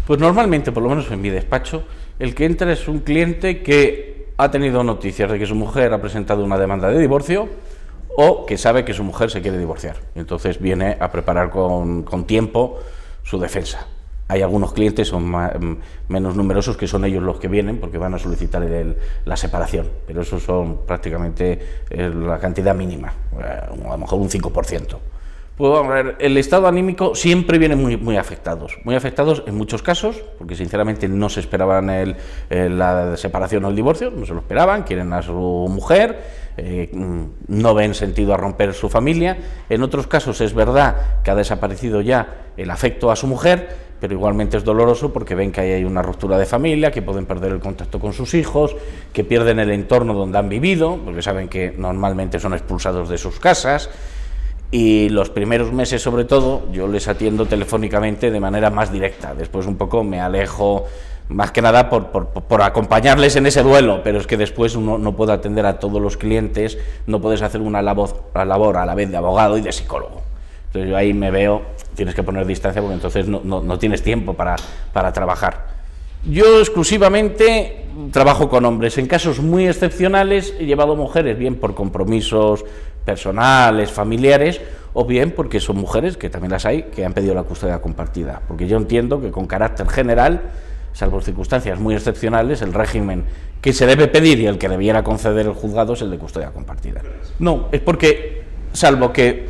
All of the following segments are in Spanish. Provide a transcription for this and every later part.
Pues normalmente, por lo menos en mi despacho, el que entra es un cliente que ha tenido noticias de que su mujer ha presentado una demanda de divorcio o que sabe que su mujer se quiere divorciar. Entonces viene a preparar con tiempo su defensa. Hay algunos clientes, son menos numerosos, que son ellos los que vienen porque van a solicitar la separación, pero esos son prácticamente la cantidad mínima, a lo mejor un 5%. Pues vamos a ver, el estado anímico siempre viene muy afectados en muchos casos, porque sinceramente no se esperaban la separación o el divorcio, no se lo esperaban, quieren a su mujer, no ven sentido a romper su familia. En otros casos es verdad que ha desaparecido ya el afecto a su mujer, pero igualmente es doloroso porque ven que hay una ruptura de familia, que pueden perder el contacto con sus hijos, que pierden el entorno donde han vivido, porque saben que normalmente son expulsados de sus casas. Y los primeros meses, sobre todo, yo les atiendo telefónicamente de manera más directa. Después un poco me alejo, más que nada por acompañarles en ese duelo, pero es que después uno no puede atender a todos los clientes, no puedes hacer una labor a la vez de abogado y de psicólogo. Entonces yo ahí me veo, tienes que poner distancia porque entonces no tienes tiempo para trabajar. Yo exclusivamente trabajo con hombres. En casos muy excepcionales he llevado mujeres, bien por compromisos personales, familiares, o bien porque son mujeres, que también las hay, que han pedido la custodia compartida. Porque yo entiendo que con carácter general, salvo circunstancias muy excepcionales, el régimen que se debe pedir y el que debiera conceder el juzgado es el de custodia compartida. No, es porque,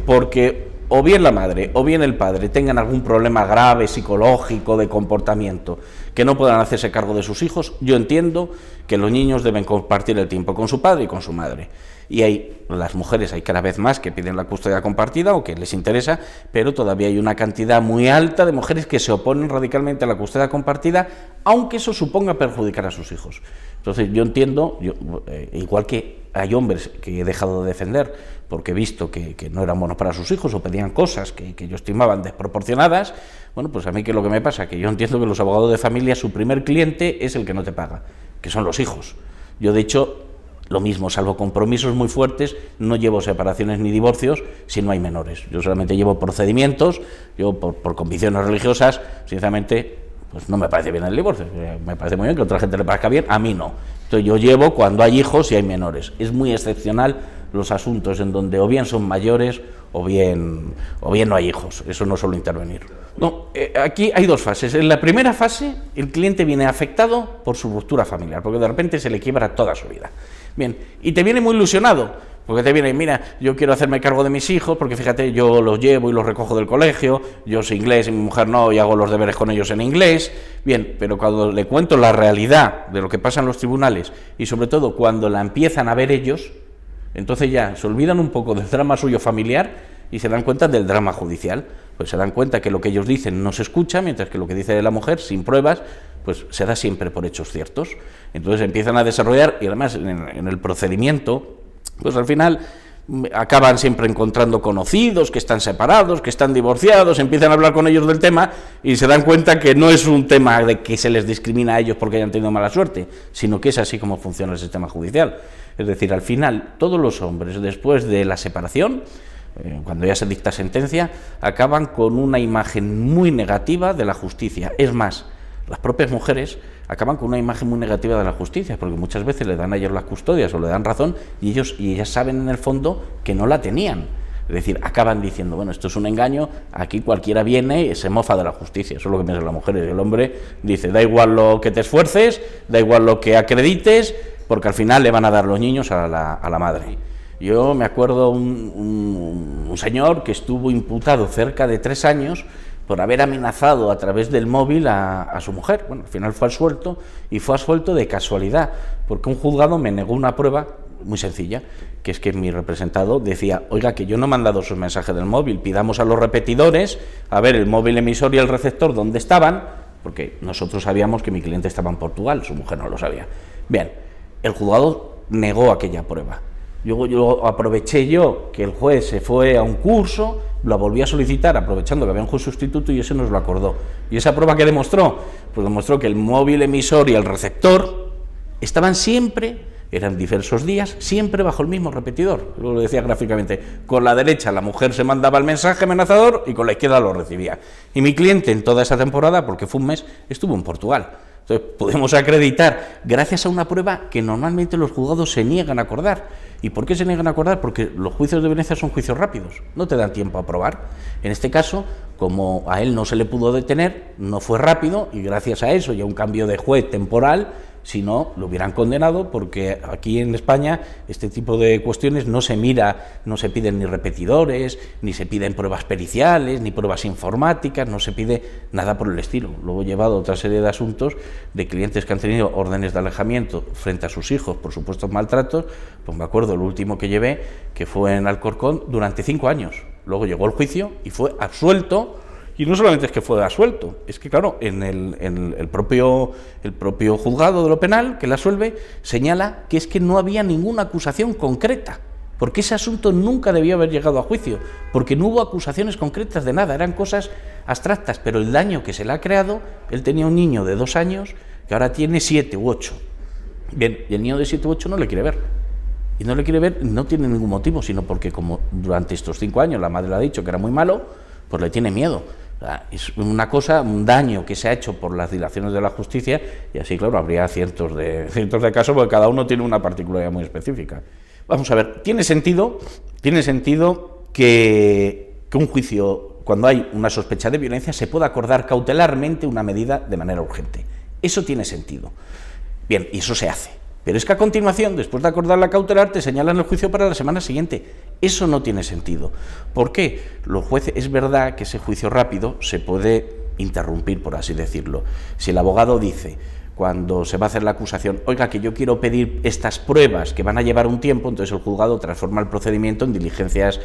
porque o bien la madre o bien el padre tengan algún problema grave psicológico de comportamiento que no puedan hacerse cargo de sus hijos, yo entiendo que los niños deben compartir el tiempo con su padre y con su madre. Y las mujeres hay cada vez más que piden la custodia compartida o que les interesa, pero todavía hay una cantidad muy alta de mujeres que se oponen radicalmente a la custodia compartida, aunque eso suponga perjudicar a sus hijos. Entonces yo entiendo, igual que hay hombres que he dejado de defender porque he visto que no eran buenos para sus hijos o pedían cosas que yo estimaba desproporcionadas, bueno, pues a mí ¿qué es lo que me pasa? Que yo entiendo que los abogados de familia, su primer cliente es el que no te paga, que son los hijos. Yo, de hecho, lo mismo, salvo compromisos muy fuertes, no llevo separaciones ni divorcios si no hay menores. Yo solamente llevo procedimientos, yo por convicciones religiosas, sinceramente, pues no me parece bien el divorcio. Me parece muy bien que a otra gente le parezca bien, a mí no. Entonces yo llevo cuando hay hijos y hay menores. Es muy excepcional los asuntos en donde o bien son mayores o bien no hay hijos. Eso no suelo intervenir. No, aquí hay dos fases. En la primera fase, el cliente viene afectado por su ruptura familiar, porque de repente se le quiebra toda su vida. Bien, y te viene muy ilusionado, porque te viene, mira, yo quiero hacerme cargo de mis hijos, porque fíjate, yo los llevo y los recojo del colegio, yo sé inglés y mi mujer no, y hago los deberes con ellos en inglés. Bien, pero cuando le cuento la realidad de lo que pasa en los tribunales, y sobre todo cuando la empiezan a ver ellos, entonces ya se olvidan un poco del drama suyo familiar y se dan cuenta del drama judicial. Pues se dan cuenta que lo que ellos dicen no se escucha, mientras que lo que dice la mujer, sin pruebas, pues se da siempre por hechos ciertos. Entonces empiezan a desarrollar, y además en el procedimiento, pues al final acaban siempre encontrando conocidos que están separados, que están divorciados, empiezan a hablar con ellos del tema y se dan cuenta que no es un tema de que se les discrimina a ellos porque hayan tenido mala suerte, sino que es así como funciona el sistema judicial. Es decir, al final todos los hombres, después de la separación, cuando ya se dicta sentencia, acaban con una imagen muy negativa de la justicia. Es más, las propias mujeres acaban con una imagen muy negativa de la justicia, porque muchas veces le dan a ellos las custodias o le dan razón y ellas saben en el fondo que no la tenían. Es decir, acaban diciendo, bueno, esto es un engaño, aquí cualquiera viene y se mofa de la justicia. Eso es lo que piensan las mujeres. Y el hombre dice, da igual lo que te esfuerces, da igual lo que acredites, porque al final le van a dar los niños a la madre. Yo me acuerdo un señor que estuvo imputado cerca de 3 años por haber amenazado a través del móvil a su mujer. Bueno, al final fue absuelto, y fue absuelto de casualidad, porque un juzgado me negó una prueba muy sencilla, que es que mi representado decía, oiga, que yo no he mandado sus mensajes del móvil, pidamos a los repetidores a ver el móvil emisor y el receptor dónde estaban, porque nosotros sabíamos que mi cliente estaba en Portugal, su mujer no lo sabía. Bien, el juzgado negó aquella prueba. Yo aproveché que el juez se fue a un curso, lo volví a solicitar aprovechando que había un juez sustituto y ese nos lo acordó. ¿Y esa prueba qué demostró? Pues demostró que el móvil emisor y el receptor estaban siempre Eran diversos días, siempre bajo el mismo repetidor, lo decía gráficamente. Con la derecha la mujer se mandaba el mensaje amenazador y con la izquierda lo recibía. Y mi cliente en toda esa temporada, porque fue un mes, estuvo en Portugal. Entonces podemos acreditar, gracias a una prueba que normalmente los juzgados se niegan a acordar. ¿Y por qué se niegan a acordar? Porque los juicios de violencia son juicios rápidos, no te dan tiempo a probar. En este caso, como a él no se le pudo detener, no fue rápido, y gracias a eso y a un cambio de juez temporal, si no, lo hubieran condenado, porque aquí en España este tipo de cuestiones no se mira, no se piden ni repetidores, ni se piden pruebas periciales, ni pruebas informáticas, no se pide nada por el estilo. Luego he llevado otra serie de asuntos de clientes que han tenido órdenes de alejamiento frente a sus hijos por supuestos maltratos. Pues me acuerdo el último que llevé, que fue en Alcorcón durante 5 años. Luego llegó el juicio y fue absuelto. Y no solamente es que fue absuelto, es que claro, en el propio juzgado de lo penal que la absuelve señala que es que no había ninguna acusación concreta, porque ese asunto nunca debió haber llegado a juicio, porque no hubo acusaciones concretas de nada, eran cosas abstractas, pero el daño que se le ha creado, él tenía un niño de 2 años que ahora tiene 7 u 8. Bien, y el niño de 7 u 8 no le quiere ver. Y no le quiere ver, no tiene ningún motivo, sino porque como durante estos 5 años la madre le ha dicho que era muy malo, pues le tiene miedo. Es una cosa, un daño que se ha hecho por las dilaciones de la justicia, y así, claro, habría cientos de casos, porque cada uno tiene una particularidad muy específica. Vamos a ver, tiene sentido que un juicio, cuando hay una sospecha de violencia, se pueda acordar cautelarmente una medida de manera urgente. Eso tiene sentido. Bien, y eso se hace. Pero es que a continuación, después de acordar la cautelar, te señalan el juicio para la semana siguiente. Eso no tiene sentido. ¿Por qué? Los jueces, es verdad que ese juicio rápido se puede interrumpir, por así decirlo. Si el abogado dice, cuando se va a hacer la acusación, oiga, que yo quiero pedir estas pruebas que van a llevar un tiempo, entonces el juzgado transforma el procedimiento en diligencias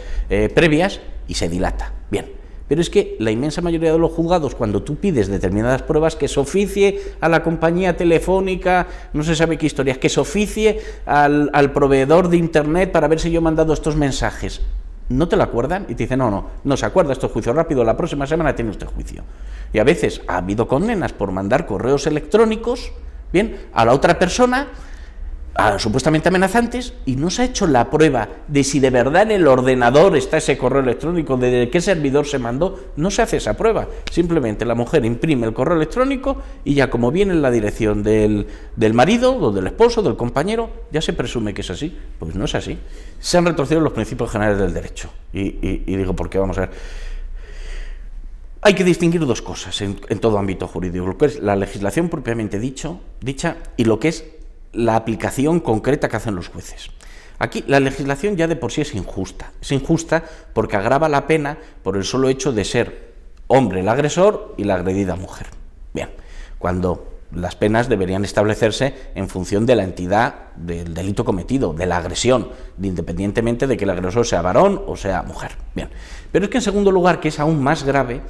previas y se dilata. Bien. Pero es que la inmensa mayoría de los juzgados, cuando tú pides determinadas pruebas, que se oficie a la compañía telefónica, no se sabe qué historias, que se oficie al proveedor de internet para ver si yo he mandado estos mensajes, no te lo acuerdan y te dicen, no se acuerda, esto es juicio rápido, la próxima semana tiene usted juicio. Y a veces ha habido condenas por mandar correos electrónicos, bien, a la otra persona, supuestamente amenazantes, y no se ha hecho la prueba de si de verdad en el ordenador está ese correo electrónico, de qué servidor se mandó. No se hace esa prueba, simplemente la mujer imprime el correo electrónico y ya como viene en la dirección del marido o del esposo, del compañero, ya se presume que es así. Pues no es así. Se han retorcido los principios generales del derecho y digo, ¿por qué? Vamos a ver. Hay que distinguir dos cosas en todo ámbito jurídico, lo que es la legislación propiamente dicha y lo que es la aplicación concreta que hacen los jueces. Aquí la legislación ya de por sí es injusta. Es injusta porque agrava la pena por el solo hecho de ser hombre el agresor y la agredida mujer. Bien, cuando las penas deberían establecerse en función de la entidad del delito cometido, de la agresión, independientemente de que el agresor sea varón o sea mujer. Bien, pero es que en segundo lugar, que es aún más grave,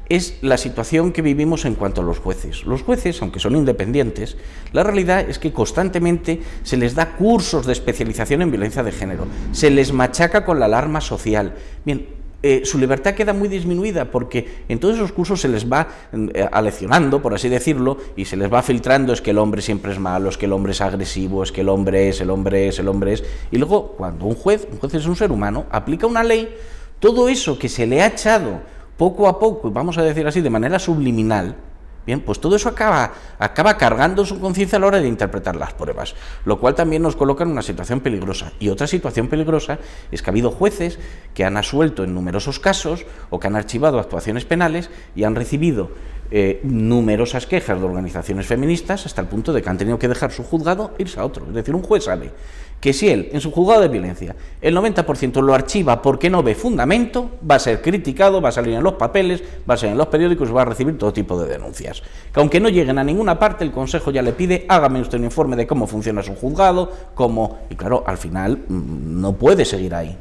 es la situación que vivimos en cuanto a los jueces. Los jueces, aunque son independientes, la realidad es que constantemente se les da cursos de especialización en violencia de género, se les machaca con la alarma social. Bien, su libertad queda muy disminuida porque en todos esos cursos se les va aleccionando, por así decirlo, y se les va filtrando, es que el hombre siempre es malo, es que el hombre es agresivo, es que el hombre es, y luego cuando un juez es un ser humano, aplica una ley, todo eso que se le ha echado poco a poco, y vamos a decir así, de manera subliminal, bien, pues todo eso acaba cargando su conciencia a la hora de interpretar las pruebas, lo cual también nos coloca en una situación peligrosa. Y otra situación peligrosa es que ha habido jueces que han absuelto en numerosos casos o que han archivado actuaciones penales y han recibido numerosas quejas de organizaciones feministas hasta el punto de que han tenido que dejar su juzgado e irse a otro. Es decir, un juez sabe que si él, en su juzgado de violencia, el 90% lo archiva porque no ve fundamento, va a ser criticado, va a salir en los papeles, va a salir en los periódicos y va a recibir todo tipo de denuncias. Que aunque no lleguen a ninguna parte, el Consejo ya le pide, hágame usted un informe de cómo funciona su juzgado, y claro, al final no puede seguir ahí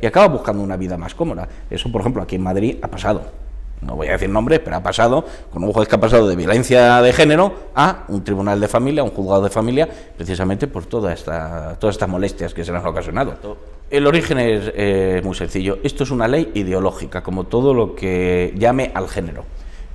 y acaba buscando una vida más cómoda. Eso, por ejemplo, aquí en Madrid ha pasado. No voy a decir nombres, pero ha pasado con un juez que ha pasado de violencia de género a un tribunal de familia, a un juzgado de familia, precisamente por todas estas molestias que se le han ocasionado. El origen es muy sencillo. Esto es una ley ideológica, como todo lo que llame al género.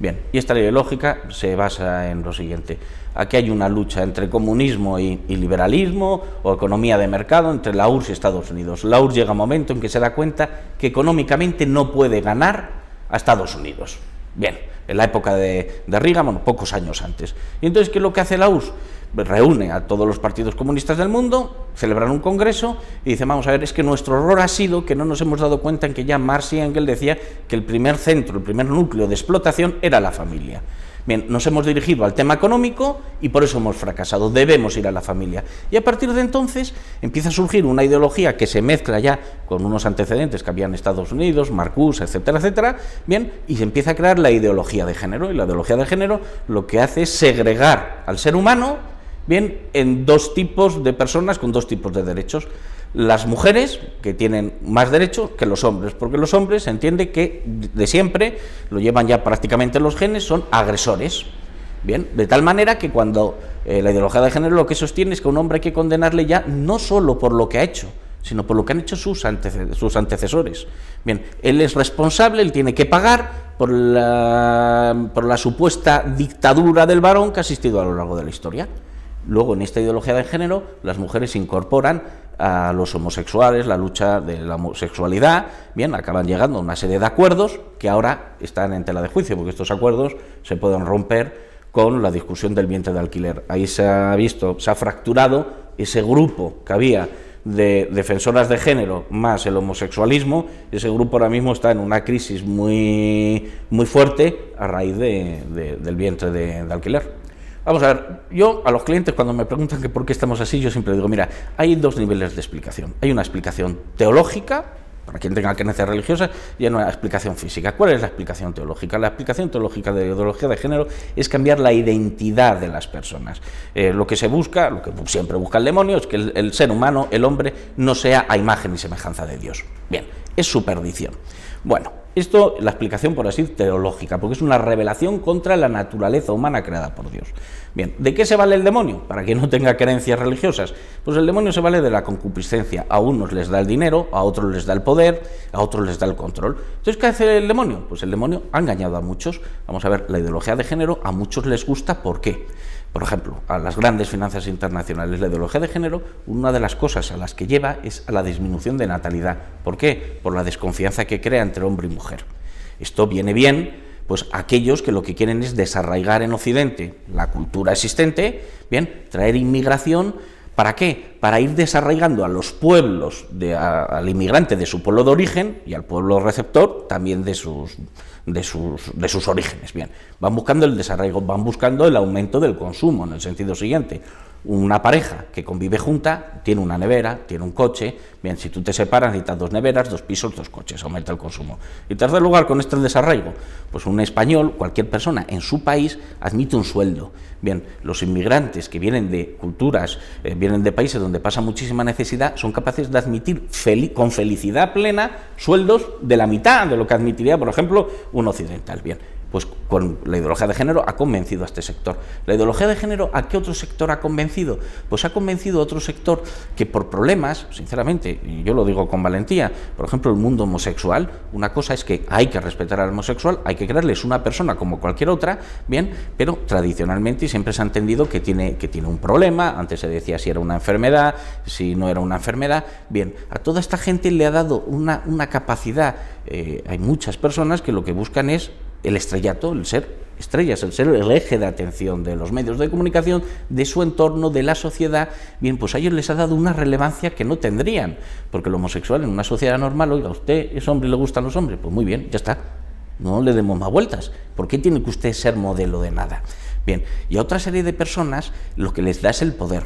Bien, y esta ley lógica se basa en lo siguiente. Aquí hay una lucha entre comunismo y liberalismo, o economía de mercado, entre la URSS y Estados Unidos. La URSS llega a un momento en que se da cuenta que económicamente no puede ganar a Estados Unidos. Bien, en la época de Reagan, bueno, pocos años antes. Y entonces, ¿qué es lo que hace la URSS? Reúne a todos los partidos comunistas del mundo, celebran un congreso y dice, vamos a ver, es que nuestro error ha sido que no nos hemos dado cuenta en que ya Marx y Engels decía que el primer centro, el primer núcleo de explotación era la familia. Bien, nos hemos dirigido al tema económico y por eso hemos fracasado, debemos ir a la familia. Y a partir de entonces empieza a surgir una ideología que se mezcla ya con unos antecedentes que había en Estados Unidos, Marcuse, etcétera, etcétera, bien, y se empieza a crear la ideología de género, y la ideología de género lo que hace es segregar al ser humano, bien, en dos tipos de personas con dos tipos de derechos. Las mujeres, que tienen más derechos que los hombres, porque los hombres se entiende que de siempre, lo llevan ya prácticamente los genes, son agresores. Bien, de tal manera que cuando la ideología de género lo que sostiene es que a un hombre hay que condenarle ya no solo por lo que ha hecho, sino por lo que han hecho sus antecesores. Bien, él es responsable, él tiene que pagar por la supuesta dictadura del varón que ha existido a lo largo de la historia. Luego, en esta ideología de género, las mujeres se incorporan a los homosexuales, la lucha de la homosexualidad, bien, acaban llegando a una serie de acuerdos que ahora están en tela de juicio, porque estos acuerdos se pueden romper con la discusión del vientre de alquiler. Ahí se ha visto, se ha fracturado ese grupo que había de defensoras de género más el homosexualismo. Ese grupo ahora mismo está en una crisis muy fuerte a raíz del vientre de alquiler. Vamos a ver, yo a los clientes cuando me preguntan que por qué estamos así, yo siempre digo, mira, hay dos niveles de explicación. Hay una explicación teológica, para quien tenga creencias religiosas, y hay una explicación física. ¿Cuál es la explicación teológica? La explicación teológica de la ideología de género es cambiar la identidad de las personas. Lo que se busca, lo que siempre busca el demonio, es que el ser humano, el hombre, no sea a imagen y semejanza de Dios. Bien, es su perdición. Bueno, esto, la explicación por así teológica, porque es una revelación contra la naturaleza humana creada por Dios. Bien, ¿de qué se vale el demonio? Para quien no tenga creencias religiosas, pues el demonio se vale de la concupiscencia. A unos les da el dinero, a otros les da el poder, a otros les da el control. Entonces, ¿qué hace el demonio? Pues el demonio ha engañado a muchos. Vamos a ver, la ideología de género a muchos les gusta, ¿por qué? Por ejemplo, a las grandes finanzas internacionales, la ideología de género, una de las cosas a las que lleva es a la disminución de natalidad. ¿Por qué? Por la desconfianza que crea entre hombre y mujer. Esto viene bien, pues aquellos que lo que quieren es desarraigar en Occidente la cultura existente, bien, traer inmigración. ¿Para qué? Para ir desarraigando a los pueblos, al inmigrante de su pueblo de origen y al pueblo receptor también de sus orígenes. Bien, van buscando el desarraigo, van buscando el aumento del consumo, en el sentido siguiente. Una pareja que convive junta tiene una nevera, tiene un coche. Bien, si tú te separas necesitas 2 neveras, 2 pisos, 2 coches, aumenta el consumo. Y en tercer lugar, con este desarraigo, pues un español, cualquier persona en su país admite un sueldo. Bien, los inmigrantes que vienen de culturas, vienen de países donde pasa muchísima necesidad, son capaces de admitir con felicidad plena sueldos de la mitad de lo que admitiría, por ejemplo, un occidental. Bien, pues con la ideología de género ha convencido a este sector. ¿La ideología de género a qué otro sector ha convencido? Pues ha convencido a otro sector que por problemas, sinceramente, y yo lo digo con valentía, por ejemplo, el mundo homosexual, una cosa es que hay que respetar al homosexual, hay que creerles una persona como cualquier otra, bien, pero tradicionalmente siempre se ha entendido que tiene un problema. Antes se decía si era una enfermedad, si no era una enfermedad. Bien, a toda esta gente le ha dado una capacidad. Hay muchas personas que lo que buscan es el estrellato, el ser estrellas, el ser el eje de atención de los medios de comunicación, de su entorno, de la sociedad. Bien, pues a ellos les ha dado una relevancia que no tendrían, porque el homosexual en una sociedad normal, oiga, ¿usted es hombre y le gustan los hombres? Pues muy bien, ya está, no le demos más vueltas. ¿Por qué tiene que usted ser modelo de nada? Bien, y a otra serie de personas lo que les da es el poder.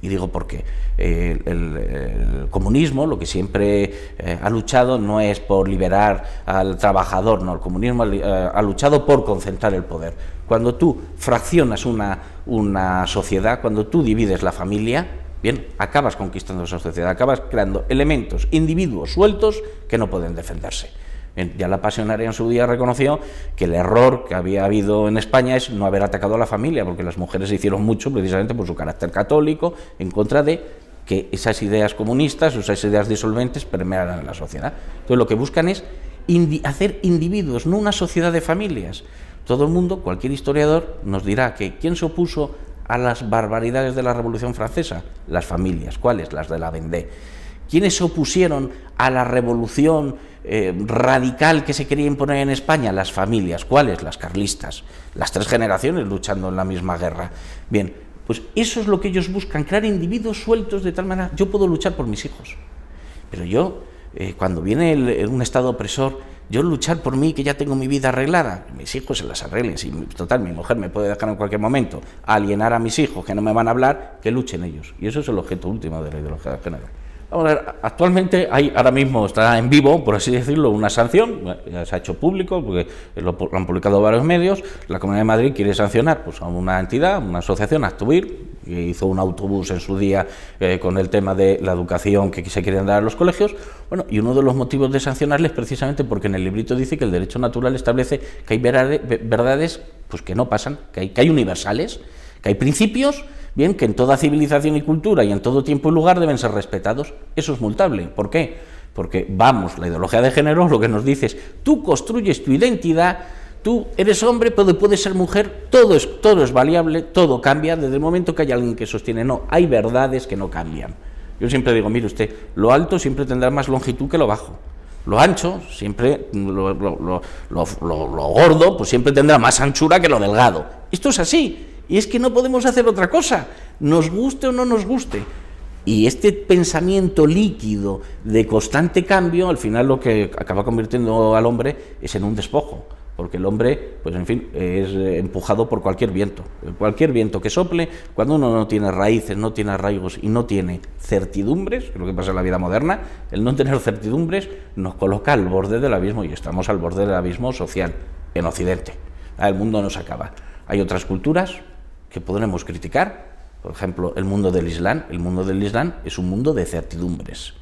Y digo porque el comunismo lo que siempre ha luchado no es por liberar al trabajador, no, el comunismo ha luchado por concentrar el poder. Cuando tú fraccionas una sociedad, cuando tú divides la familia, bien, acabas conquistando esa sociedad, acabas creando elementos, individuos sueltos que no pueden defenderse. Bien, ya la Pasionaria en su día reconoció que el error que había habido en España es no haber atacado a la familia, porque las mujeres se hicieron mucho precisamente por su carácter católico, en contra de que esas ideas comunistas, esas ideas disolventes permearan en la sociedad. Entonces lo que buscan es hacer individuos, no una sociedad de familias. Todo el mundo, cualquier historiador, nos dirá que ¿quién se opuso a las barbaridades de la Revolución Francesa? Las familias. ¿Cuáles? Las de la Vendée. ¿Quiénes se opusieron a la revolución radical que se quería imponer en España? Las familias. ¿Cuáles? Las carlistas. Las 3 generaciones luchando en la misma guerra. Bien, pues eso es lo que ellos buscan, crear individuos sueltos de tal manera. Yo puedo luchar por mis hijos, pero yo, cuando viene un Estado opresor, yo luchar por mí, que ya tengo mi vida arreglada, mis hijos se las arreglen, si total, mi mujer me puede dejar en cualquier momento, alienar a mis hijos que no me van a hablar, que luchen ellos. Y eso es el objeto último de la ideología de género. Vamos a ver, actualmente ahora mismo está en vivo, por así decirlo, una sanción, ya se ha hecho público, porque lo han publicado varios medios. La Comunidad de Madrid quiere sancionar pues, a una entidad, una asociación, Actuir, que hizo un autobús en su día con el tema de la educación que se quieren dar a los colegios. Bueno, y uno de los motivos de sancionarles precisamente porque en el librito dice que el derecho natural establece que hay verdades pues, que no pasan, que hay universales, que hay principios, bien, que en toda civilización y cultura y en todo tiempo y lugar deben ser respetados. Eso es multable. ¿Por qué? Porque, vamos, la ideología de género lo que nos dice es, tú construyes tu identidad, tú eres hombre, pero puedes ser mujer, todo es variable, todo cambia, desde el momento que hay alguien que sostiene, no, hay verdades que no cambian. Yo siempre digo, mire usted, lo alto siempre tendrá más longitud que lo bajo. Lo ancho, siempre, lo gordo, pues siempre tendrá más anchura que lo delgado. Esto es así. Y es que no podemos hacer otra cosa, nos guste o no nos guste. Y este pensamiento líquido de constante cambio, al final lo que acaba convirtiendo al hombre es en un despojo, porque el hombre, pues en fin, es empujado por cualquier viento que sople. Cuando uno no tiene raíces, no tiene arraigos y no tiene certidumbres, que es lo que pasa en la vida moderna, el no tener certidumbres nos coloca al borde del abismo, y estamos al borde del abismo social en Occidente. El mundo no se acaba. Hay otras culturas que podremos criticar, por ejemplo, el mundo del Islam. El mundo del Islam es un mundo de certidumbres.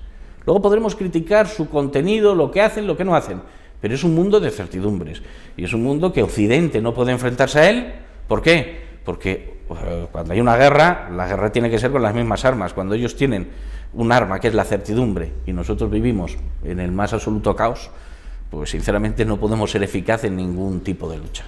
Luego podremos criticar su contenido, lo que hacen, lo que no hacen, pero es un mundo de certidumbres, y es un mundo que Occidente no puede enfrentarse a él. ¿Por qué? Porque cuando hay una guerra, la guerra tiene que ser con las mismas armas. Cuando ellos tienen un arma que es la certidumbre y nosotros vivimos en el más absoluto caos, pues sinceramente no podemos ser eficaces en ningún tipo de lucha.